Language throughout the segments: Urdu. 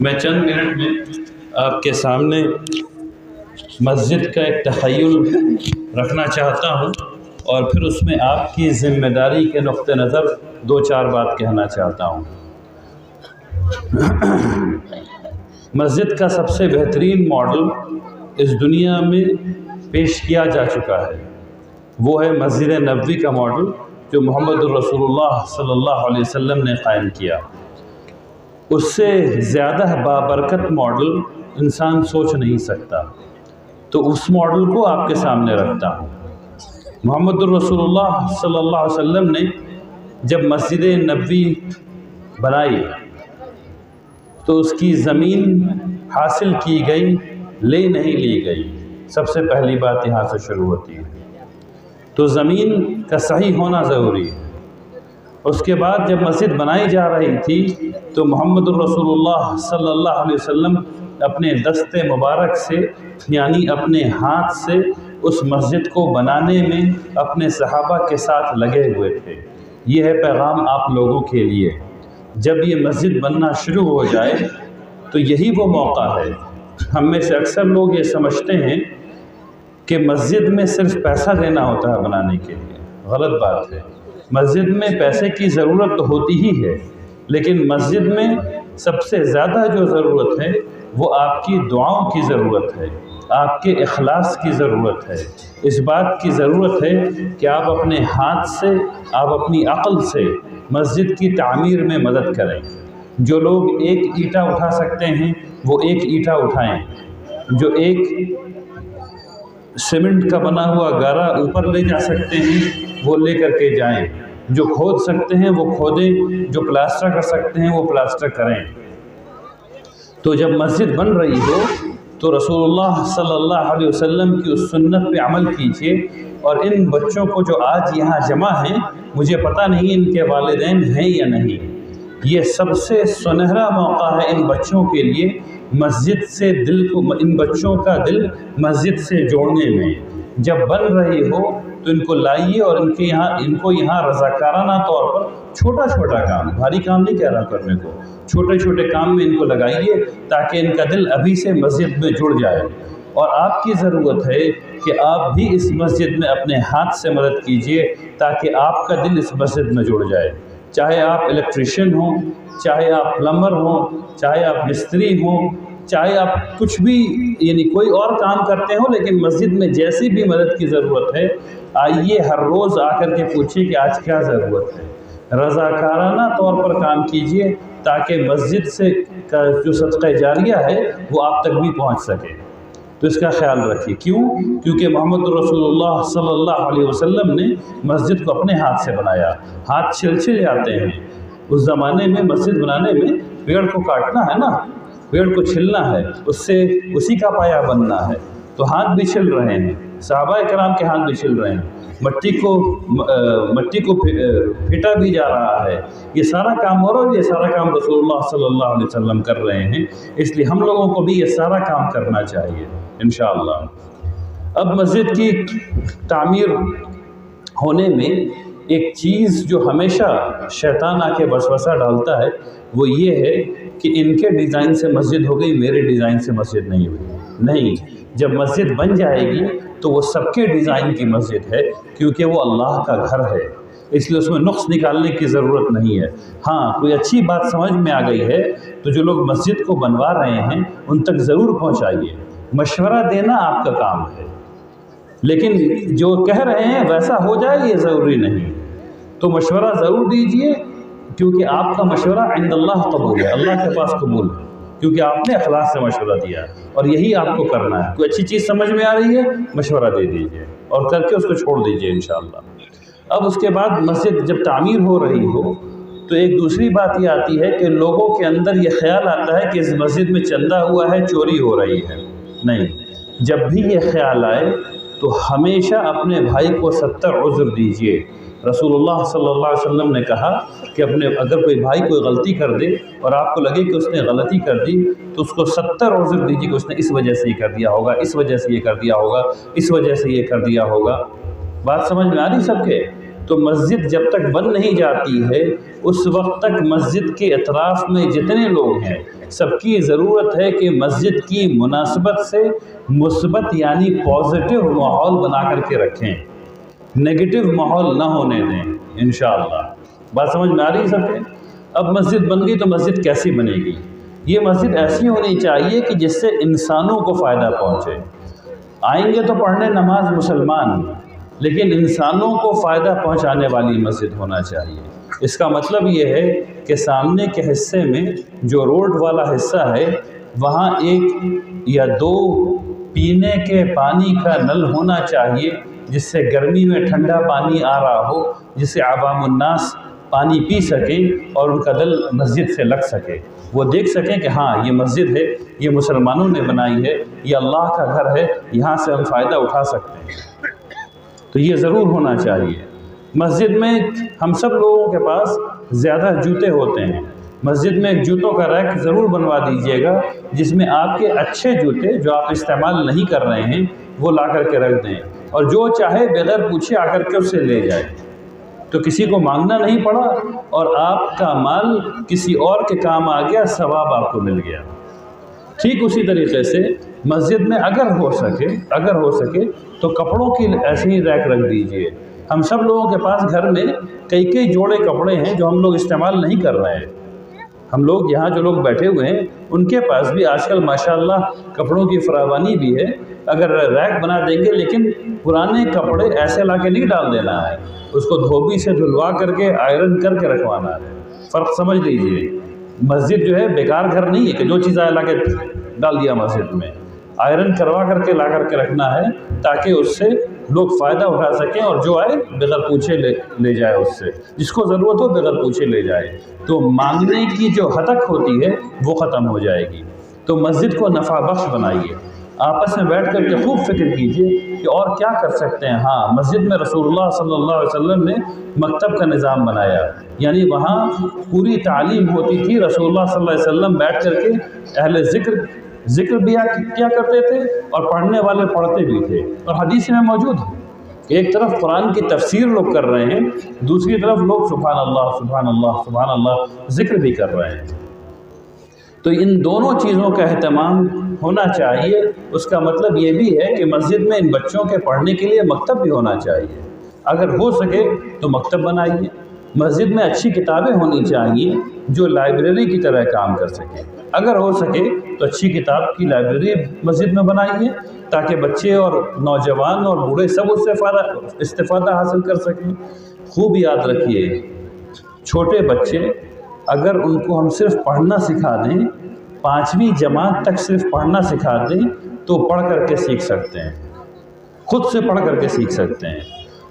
میں چند منٹ میں آپ کے سامنے مسجد کا ایک تخیل رکھنا چاہتا ہوں اور پھر اس میں آپ کی ذمہ داری کے نقطہ نظر دو چار بات کہنا چاہتا ہوں۔ مسجد کا سب سے بہترین ماڈل اس دنیا میں پیش کیا جا چکا ہے، وہ ہے مسجد نبوی کا ماڈل جو محمد الرسول اللہ صلی اللہ علیہ وسلم نے قائم کیا۔ اس سے زیادہ بابرکت ماڈل انسان سوچ نہیں سکتا، تو اس ماڈل کو آپ کے سامنے رکھتا ہوں۔ محمد الرسول اللہ صلی اللہ علیہ وسلم نے جب مسجد نبوی بنائی تو اس کی زمین حاصل کی گئی، لے نہیں لی گئی۔ سب سے پہلی بات یہاں سے شروع ہوتی ہے، تو زمین کا صحیح ہونا ضروری ہے۔ اس کے بعد جب مسجد بنائی جا رہی تھی تو محمد الرسول اللہ صلی اللہ علیہ وسلم اپنے دست مبارک سے یعنی اپنے ہاتھ سے اس مسجد کو بنانے میں اپنے صحابہ کے ساتھ لگے ہوئے تھے۔ یہ ہے پیغام آپ لوگوں کے لیے، جب یہ مسجد بننا شروع ہو جائے تو یہی وہ موقع ہے۔ ہم میں سے اکثر لوگ یہ سمجھتے ہیں کہ مسجد میں صرف پیسہ دینا ہوتا ہے بنانے کے لیے، غلط بات ہے۔ مسجد میں پیسے کی ضرورت تو ہوتی ہی ہے، لیکن مسجد میں سب سے زیادہ جو ضرورت ہے وہ آپ کی دعاؤں کی ضرورت ہے، آپ کے اخلاص کی ضرورت ہے، اس بات کی ضرورت ہے کہ آپ اپنے ہاتھ سے، آپ اپنی عقل سے مسجد کی تعمیر میں مدد کریں۔ جو لوگ ایک اینٹا اٹھا سکتے ہیں وہ ایک اینٹا اٹھائیں، جو ایک سیمنٹ کا بنا ہوا گارا اوپر لے جا سکتے ہیں وہ لے کر کے جائیں، جو کھود سکتے ہیں وہ کھودیں، جو پلاسٹر کر سکتے ہیں وہ پلاسٹر کریں۔ تو جب مسجد بن رہی ہو تو رسول اللہ صلی اللہ علیہ وسلم کی اس سنت پہ عمل کیجیے۔ اور ان بچوں کو جو آج یہاں جمع ہیں، مجھے پتہ نہیں ان کے والدین ہیں یا نہیں، یہ سب سے سنہرا موقع ہے ان بچوں کے لیے مسجد سے دل کو، ان بچوں کا دل مسجد سے جوڑنے میں۔ جب بن رہی ہو تو ان کو لائیے اور ان کو یہاں رضاکارانہ طور پر چھوٹا چھوٹا کام، بھاری کام نہیں کہہ رہا کرنے کو، چھوٹے چھوٹے کام میں ان کو لگائیے تاکہ ان کا دل ابھی سے مسجد میں جڑ جائے۔ اور آپ کی ضرورت ہے کہ آپ بھی اس مسجد میں اپنے ہاتھ سے مدد کیجیے تاکہ آپ کا دل اس مسجد میں جڑ جائے۔ چاہے آپ الیکٹریشین ہوں، چاہے آپ پلمبر ہوں، چاہے آپ مستری ہوں، چاہے آپ کچھ بھی یعنی کوئی اور کام کرتے ہوں، لیکن مسجد میں جیسی بھی مدد کی ضرورت ہے، آئیے ہر روز آ کر کے پوچھیے کہ آج کیا ضرورت ہے۔ رضاکارانہ طور پر کام کیجیے تاکہ مسجد سے کا جو صدقہ جاریہ ہے وہ آپ تک بھی پہنچ سکے۔ تو اس کا خیال رکھیے۔ کیوں؟ کیونکہ محمد رسول اللہ صلی اللہ علیہ وسلم نے مسجد کو اپنے ہاتھ سے بنایا۔ ہاتھ چھل جاتے ہیں، اس زمانے میں مسجد بنانے میں پیڑ کو کاٹنا ہے نا، پیڑ کو چھلنا ہے، اس سے اسی کا پایا بننا ہے، تو ہاتھ بھی چھل رہے ہیں، صحابہ کرام کے ہاتھ بھی چھل رہے ہیں، مٹی کو پھیٹا بھی جا رہا ہے، یہ سارا کام ہو رہا ہے، یہ سارا کام رسول اللہ صلی اللہ علیہ وسلم کر رہے ہیں، اس لیے ہم لوگوں کو بھی یہ سارا کام کرنا چاہیے انشاءاللہ۔ اب مسجد کی تعمیر ہونے میں ایک چیز جو ہمیشہ شیطان آ کے وسوسہ ڈالتا ہے وہ یہ ہے کہ ان کے ڈیزائن سے مسجد ہو گئی، میرے ڈیزائن سے مسجد نہیں ہوئی۔ نہیں، جب مسجد بن جائے گی تو وہ سب کے ڈیزائن کی مسجد ہے، کیونکہ وہ اللہ کا گھر ہے، اس لیے اس میں نقص نکالنے کی ضرورت نہیں ہے۔ ہاں، کوئی اچھی بات سمجھ میں آ گئی ہے تو جو لوگ مسجد کو بنوا رہے ہیں ان تک ضرور پہنچائیے، مشورہ دینا آپ کا کام ہے، لیکن جو کہہ رہے ہیں ویسا ہو جائے یہ ضروری نہیں، تو مشورہ ضرور دیجئے، کیونکہ آپ کا مشورہ عند اللہ قبول ہے، اللہ کے پاس قبول ہے، کیونکہ آپ نے اخلاص سے مشورہ دیا اور یہی آپ کو کرنا ہے۔ کوئی اچھی چیز سمجھ میں آ رہی ہے مشورہ دے دیجئے اور کر کے اس کو چھوڑ دیجئے انشاءاللہ۔ اب اس کے بعد مسجد جب تعمیر ہو رہی ہو تو ایک دوسری بات یہ آتی ہے کہ لوگوں کے اندر یہ خیال آتا ہے کہ اس مسجد میں چندہ ہوا ہے، چوری ہو رہی ہے۔ نہیں، جب بھی یہ خیال آئے تو ہمیشہ اپنے بھائی کو 70 عذر دیجئے۔ رسول اللہ صلی اللہ علیہ وسلم نے کہا کہ اگر کوئی بھائی کوئی غلطی کر دے اور آپ کو لگے کہ اس نے غلطی کر دی تو اس کو 70 عذر دیجیے کہ اس نے اس وجہ سے یہ کر دیا ہوگا، اس وجہ سے یہ کر دیا ہوگا، اس وجہ سے یہ کر دیا ہوگا۔ بات سمجھ میں آ رہی سب کے؟ تو مسجد جب تک بن نہیں جاتی ہے اس وقت تک مسجد کے اطراف میں جتنے لوگ ہیں سب کی ضرورت ہے کہ مسجد کی مناسبت سے مثبت یعنی پازیٹیو ماحول بنا کر کے رکھیں، نگیٹو ماحول نہ ہونے دیں انشاءاللہ۔ بات سمجھ میں آ رہی ہے سب کے؟ اب مسجد بن گئی تو مسجد کیسی بنے گی؟ یہ مسجد ایسی ہونی چاہیے کہ جس سے انسانوں کو فائدہ پہنچے۔ آئیں گے تو پڑھنے نماز مسلمان، لیکن انسانوں کو فائدہ پہنچانے والی مسجد ہونا چاہیے۔ اس کا مطلب یہ ہے کہ سامنے کے حصے میں جو روڈ والا حصہ ہے وہاں 1 یا 2 پینے کے پانی کا نل ہونا چاہیے، جس سے گرمی میں ٹھنڈا پانی آ رہا ہو، جس سے عوام الناس پانی پی سکیں اور ان کا دل مسجد سے لگ سکے، وہ دیکھ سکیں کہ ہاں یہ مسجد ہے، یہ مسلمانوں نے بنائی ہے، یہ اللہ کا گھر ہے، یہاں سے ہم فائدہ اٹھا سکتے ہیں۔ تو یہ ضرور ہونا چاہیے۔ مسجد میں ہم سب لوگوں کے پاس زیادہ جوتے ہوتے ہیں، مسجد میں ایک جوتوں کا ریک ضرور بنوا دیجیے گا جس میں آپ کے اچھے جوتے جو آپ استعمال نہیں کر رہے ہیں وہ لا کر کے رکھ دیں، اور جو چاہے بغیر پوچھے آ کر کے اس سے لے جائے، تو کسی کو مانگنا نہیں پڑا اور آپ کا مال کسی اور کے کام آ گیا، ثواب آپ کو مل گیا۔ ٹھیک اسی طریقے سے مسجد میں اگر ہو سکے تو کپڑوں کی ایسے ہی ریک رکھ دیجئے۔ ہم سب لوگوں کے پاس گھر میں کئی جوڑے کپڑے ہیں جو ہم لوگ استعمال نہیں کر رہے ہیں۔ ہم لوگ یہاں جو لوگ بیٹھے ہوئے ہیں ان کے پاس بھی آج کل ماشاءاللہ کپڑوں کی فراوانی بھی ہے، اگر ریک بنا دیں گے، لیکن پرانے کپڑے ایسے لا کے نہیں ڈال دینا ہے، اس کو دھوبی سے دھلوا کر کے آئرن کر کے رکھوانا ہے۔ فرق سمجھ لیجئے، مسجد جو ہے بیکار گھر نہیں ہے کہ جو چیز آئے لا کے ڈال دیا مسجد میں، آئرن کروا کر کے لا کر کے رکھنا ہے تاکہ اس سے لوگ فائدہ اٹھا سکیں، اور جو آئے بغیر پوچھے لے جائے، اس سے جس کو ضرورت ہو بغیر پوچھے لے جائے، تو مانگنے کی جو حتک ہوتی ہے وہ ختم ہو جائے گی۔ تو مسجد کو نفع بخش بنائیے، آپس میں بیٹھ کر کے خوب فکر کیجئے کہ اور کیا کر سکتے ہیں۔ ہاں، مسجد میں رسول اللہ صلی اللہ علیہ وسلم نے مکتب کا نظام بنایا، یعنی وہاں پوری تعلیم ہوتی تھی، رسول اللہ صلی اللہ علیہ وسلم بیٹھ کر کے اہل ذکر بھی کیا کرتے تھے اور پڑھنے والے پڑھتے بھی تھے، اور حدیث میں موجود ہے کہ ایک طرف قرآن کی تفسیر لوگ کر رہے ہیں، دوسری طرف لوگ سبحان اللہ سبحان اللہ سبحان اللہ ذکر بھی کر رہے ہیں۔ تو ان دونوں چیزوں کا اہتمام ہونا چاہیے۔ اس کا مطلب یہ بھی ہے کہ مسجد میں ان بچوں کے پڑھنے کے لیے مکتب بھی ہونا چاہیے، اگر ہو سکے تو مکتب بنائیے۔ مسجد میں اچھی کتابیں ہونی چاہیے جو لائبریری کی طرح کام کر سکیں، اگر ہو سکے تو اچھی کتاب کی لائبریری مسجد میں بنائیے تاکہ بچے اور نوجوان اور بوڑھے سب اس سے استفادہ حاصل کر سکیں۔ خوب یاد رکھیے، چھوٹے بچے اگر ان کو ہم صرف پڑھنا سکھا دیں، 5ویں جماعت تک صرف پڑھنا سکھا دیں تو پڑھ کر کے سیکھ سکتے ہیں، خود سے پڑھ کر کے سیکھ سکتے ہیں۔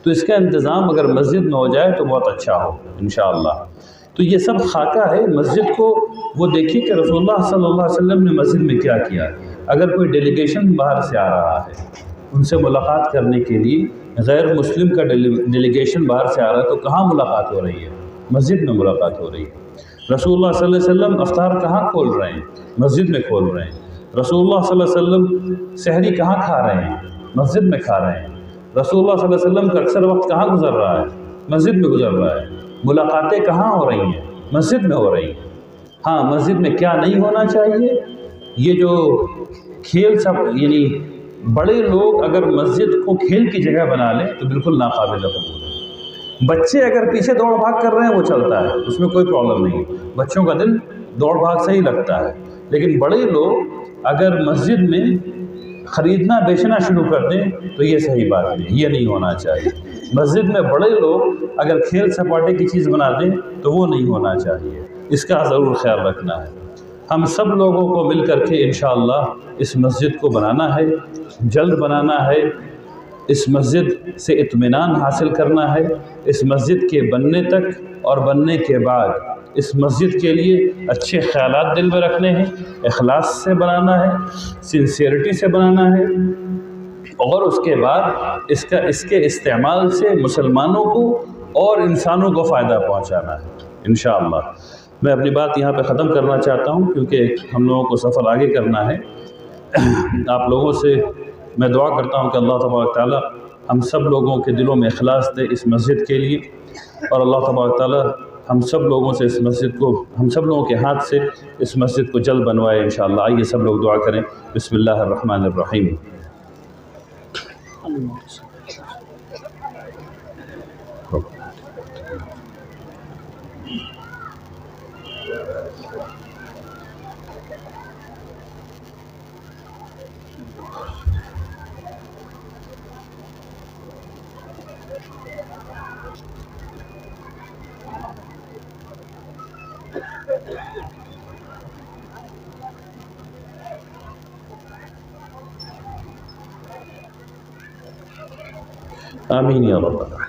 تو اس کا انتظام اگر مسجد میں ہو جائے تو بہت اچھا ہو انشاءاللہ۔ تو یہ سب خاکہ ہے مسجد کو، وہ دیکھیے کہ رسول اللہ صلی اللہ علیہ وسلم نے مسجد میں کیا کیا۔ اگر کوئی ڈیلیگیشن باہر سے آ رہا ہے ان سے ملاقات کرنے کے لیے، غیر مسلم کا ڈیلیگیشن باہر سے آ رہا ہے تو کہاں ملاقات ہو رہی ہے؟ مسجد میں ملاقات ہو رہی ہے۔ رسول اللہ صلی اللہ علیہ وسلم افطار کہاں کھول رہے ہیں؟ مسجد میں کھول رہے ہیں۔ رسول اللہ صلی اللہ علیہ وسلم سحری کہاں کھا رہے ہیں؟ مسجد میں کھا رہے ہیں۔ رسول اللہ صلی اللہ علیہ وسلم کا اکثر وقت کہاں گزر رہا ہے؟ مسجد میں گزر رہا ہے۔ ملاقاتیں کہاں ہو رہی ہیں؟ مسجد میں ہو رہی ہیں۔ ہاں، مسجد میں کیا نہیں ہونا چاہیے؟ یہ جو کھیل سب، یعنی بڑے لوگ اگر مسجد کو کھیل کی جگہ بنا لیں تو بالکل ناقابل قبول ہے۔ بچے اگر پیچھے دوڑ بھاگ کر رہے ہیں وہ چلتا ہے، اس میں کوئی پرابلم نہیں، بچوں کا دل دوڑ بھاگ سے ہی لگتا ہے، لیکن بڑے لوگ اگر مسجد میں خریدنا بیچنا شروع کر دیں تو یہ صحیح بات نہیں، یہ نہیں ہونا چاہیے۔ مسجد میں بڑے لوگ اگر کھیل سپاٹے کی چیز بنا دیں تو وہ نہیں ہونا چاہیے، اس کا ضرور خیال رکھنا ہے۔ ہم سب لوگوں کو مل کر کے انشاءاللہ اس مسجد کو بنانا ہے، جلد بنانا ہے، اس مسجد سے اطمینان حاصل کرنا ہے۔ اس مسجد کے بننے تک اور بننے کے بعد اس مسجد کے لیے اچھے خیالات دل میں رکھنے ہیں، اخلاص سے بنانا ہے، سنسیئرٹی سے بنانا ہے، اور اس کے بعد اس کے استعمال سے مسلمانوں کو اور انسانوں کو فائدہ پہنچانا ہے انشاءاللہ۔ میں اپنی بات یہاں پہ ختم کرنا چاہتا ہوں کیونکہ ہم لوگوں کو سفر آگے کرنا ہے۔ آپ لوگوں سے میں دعا کرتا ہوں کہ اللہ تبارک تعالیٰ ہم سب لوگوں کے دلوں میں اخلاص دے اس مسجد کے لیے، اور اللہ تبارک تعالیٰ ہم سب لوگوں سے اس مسجد کو، ہم سب لوگوں کے ہاتھ سے اس مسجد کو جلد بنوائے انشاءاللہ۔ آئیے سب لوگ دعا کریں۔ بسم اللہ الرحمن الرحیم۔ آمین یا رب۔